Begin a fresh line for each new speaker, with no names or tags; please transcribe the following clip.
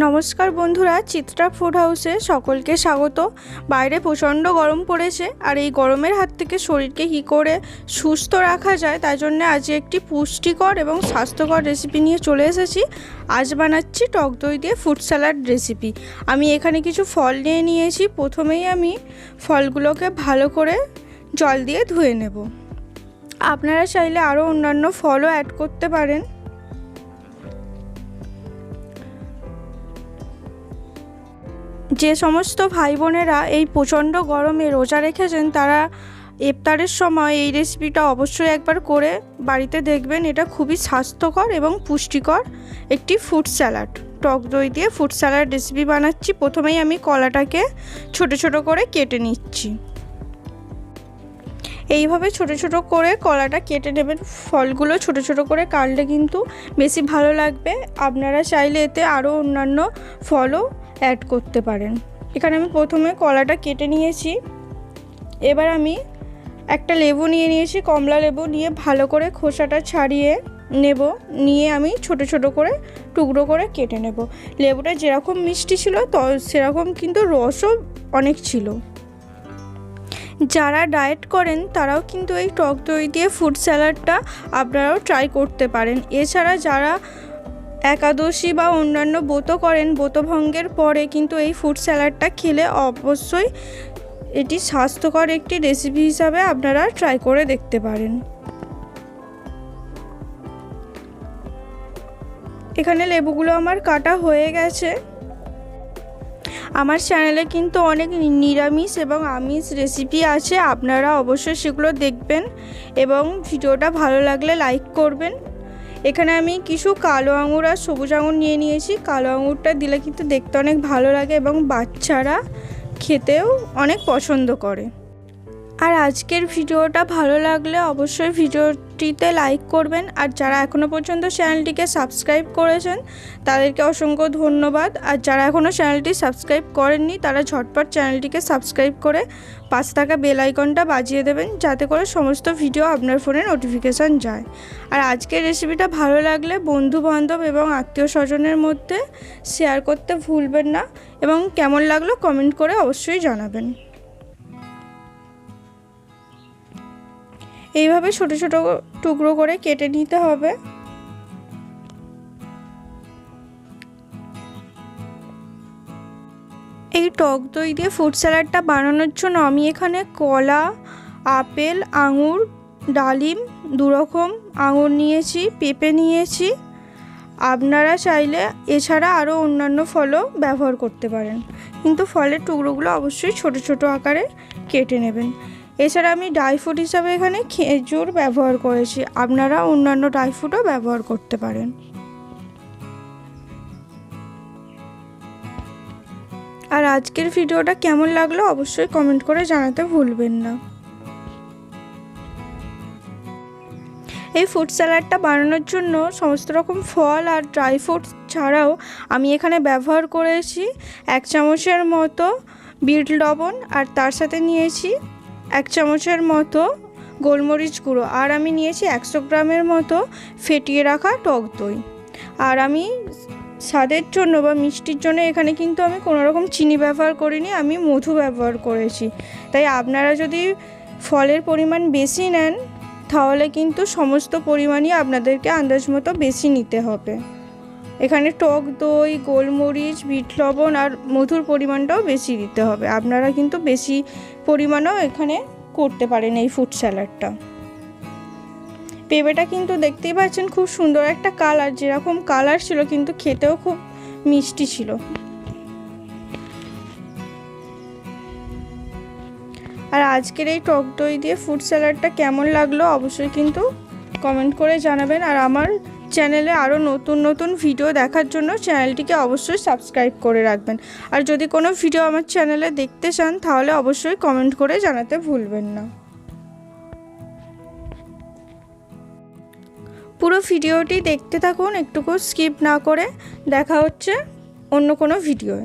নমস্কার বন্ধুরা, চিত্রা ফুড হাউসে সকলকে স্বাগত। বাইরে প্রচণ্ড গরম পড়েছে, আর এই গরমের হাত থেকে শরীরকে কী করে সুস্থ রাখা যায় তাই জন্য আজ একটি পুষ্টিকর এবং স্বাস্থ্যকর রেসিপি নিয়ে চলে এসেছি। আজ বানাচ্ছি টক দই দিয়ে ফ্রুট স্যালাড রেসিপি। আমি এখানে কিছু ফল নিয়ে নিয়েছি। প্রথমেই আমি ফলগুলোকে ভালো করে জল দিয়ে ধুয়ে নেব। আপনারা চাইলে আরও অন্যান্য ফলও অ্যাড করতে পারেন। যে সমস্ত ভাই বোনেরা এই প্রচণ্ড গরমে রোজা রেখেছেন তারা ইফতারের সময় এই রেসিপিটা অবশ্যই একবার করে বাড়িতে দেখবেন। এটা খুবই স্বাস্থ্যকর এবং পুষ্টিকর একটি ফ্রুট স্যালাড। টক দই দিয়ে ফ্রুট স্যালাড রেসিপি বানাচ্ছি। প্রথমেই আমি কলাটাকে ছোট ছোট করে কেটে নিচ্ছি। এইভাবে ছোট ছোট করে কলাটা কেটে নেবেন। ফলগুলো ছোট ছোট করে কাটলে কিন্তু বেশি ভালো লাগবে। আপনারা চাইলে এতে আরও অন্যান্য ফলও অ্যাড করতে পারেন। এখানে আমি প্রথমে কলাটা কেটে নিয়েছি। এবার আমি একটা লেবু নিয়ে নিয়েছি, কমলা লেবু নিয়ে ভালো করে খোসাটা ছাড়িয়ে নেব। নিয়ে আমি ছোট ছোট করে টুকরো করে কেটে নেব। লেবুটা যেরকম মিষ্টি ছিল সেরকম কিন্তু রসও অনেক ছিল। যারা ডায়েট করেন তারাও কিন্তু এই টক দই দিয়ে ফ্রুট স্যালাডটা আপনারাও ট্রাই করতে পারেন। এছাড়া যারা একাদশী বা অন্যান্য ব্রত করেন, ব্রতভঙ্গের পরে কিন্তু এই ফ্রুট স্যালাডটা খেলে অবশ্যই এটি স্বাস্থ্যকর একটি রেসিপি হিসাবে আপনারা ট্রাই করে দেখতে পারেন। এখানে লেবুগুলো আমার কাটা হয়ে গেছে। আমার চ্যানেলে কিন্তু অনেক নিরামিষ এবং আমিষ রেসিপি আছে, আপনারা অবশ্যই সেগুলো দেখবেন এবং ভিডিওটা ভালো লাগলে লাইক করবেন। এখানে আমি কিছু কালো আঙুর আর সবুজ আঙুর নিয়ে নিয়েছি। কালো আঙুরটা দিলে কিন্তু দেখতে অনেক ভালো লাগে এবং বাচ্চারা খেতেও অনেক পছন্দ করে। আর আজকের ভিডিওটা ভালো লাগলে অবশ্যই ভিডিওটিতে লাইক করবেন। আর যারা এখনও পর্যন্ত চ্যানেলটিকে সাবস্ক্রাইব করেছেন তাদেরকে অসংখ্য ধন্যবাদ। আর যারা এখনও চ্যানেলটি সাবস্ক্রাইব করেননি তারা ঝটপট চ্যানেলটিকে সাবস্ক্রাইব করে পাশে থাকা বেল আইকনটা বাজিয়ে দেবেন, যাতে করে সমস্ত ভিডিও আপনার ফোনে নোটিফিকেশান যায়। আর আজকের রেসিপিটা ভালো লাগলে বন্ধু বান্ধব এবং আত্মীয় স্বজনের মধ্যে শেয়ার করতে ভুলবেন না এবং কেমন লাগলো কমেন্ট করে অবশ্যই জানাবেন। এইভাবে ছোট ছোট টুকরো করে কেটে নিতে হবে। এই টক দই দিয়ে ফ্রুট স্যালাডটা বানানোর জন্য আমি এখানে কলা, আপেল, আঙুর, ডালিম, দুরকম আঙুর নিয়েছি, পেঁপে নিয়েছি। আপনারা চাইলে এছাড়া আরও অন্যান্য ফলও ব্যবহার করতে পারেন, কিন্তু ফলের টুকরোগুলো অবশ্যই ছোট ছোট আকারে কেটে নেবেন। এছাড়া আমি ড্রাই ফ্রুট হিসাবে এখানে খেজুর ব্যবহার করেছি, আপনারা অন্যান্য ড্রাই ফ্রুটও ব্যবহার করতে পারেন। আর আজকের ভিডিওটা কেমন লাগলো অবশ্যই কমেন্ট করে জানাতে ভুলবেন না। এই ফ্রুট স্যালাডটা বানানোর জন্য সমস্ত রকম ফল আর ড্রাই ফ্রুট ছাড়াও আমি এখানে ব্যবহার করেছি 1 চামচের মতো বিট লবণ, আর তার সাথে নিয়েছি 1 চামচের মতো গোলমরিচ গুঁড়ো, আর আমি নিয়েছি 100 গ্রামের মতো ফেটিয়ে রাখা টক দই। আর আমি স্বাদের জন্য বা মিষ্টির জন্য এখানে কিন্তু আমি কোনো রকম চিনি ব্যবহার করিনি, আমি মধু ব্যবহার করেছি। তাই আপনারা যদি ফলের পরিমাণ বেশি নেন তাহলে কিন্তু সমস্ত পরিমাণই আপনাদেরকে আন্দাজ মতো বেশি নিতে হবে। এখানে টক দই, গোলমরিচ, বিট লবণ আর মধুর পরিমাণটাও বেশি দিতে হবে। আপনারা কিন্তু বেশি পরিমাণও এখানে করতে পারেন এই ফ্রুট স্যালাডটা। পেঁপেটা কিন্তু দেখতেই পাচ্ছেন খুব সুন্দর একটা কালার, যেরকম কালার ছিল কিন্তু খেতেও খুব মিষ্টি ছিল। আর আজকের এই টক দই দিয়ে ফ্রুট স্যালাডটা কেমন লাগলো অবশ্যই কিন্তু কমেন্ট করে জানাবেন। আর আমার চ্যানেলে আরও নতুন নতুন ভিডিও দেখার জন্য চ্যানেলটিকে অবশ্যই সাবস্ক্রাইব করে রাখবেন। আর যদি কোনো ভিডিও আমার চ্যানেলে দেখতে চান তাহলে অবশ্যই কমেন্ট করে জানাতে ভুলবেন না। পুরো ভিডিওটি দেখতে থাকুন, একটুকু স্কিপ না করে। দেখা হচ্ছে অন্য কোনো ভিডিওয়।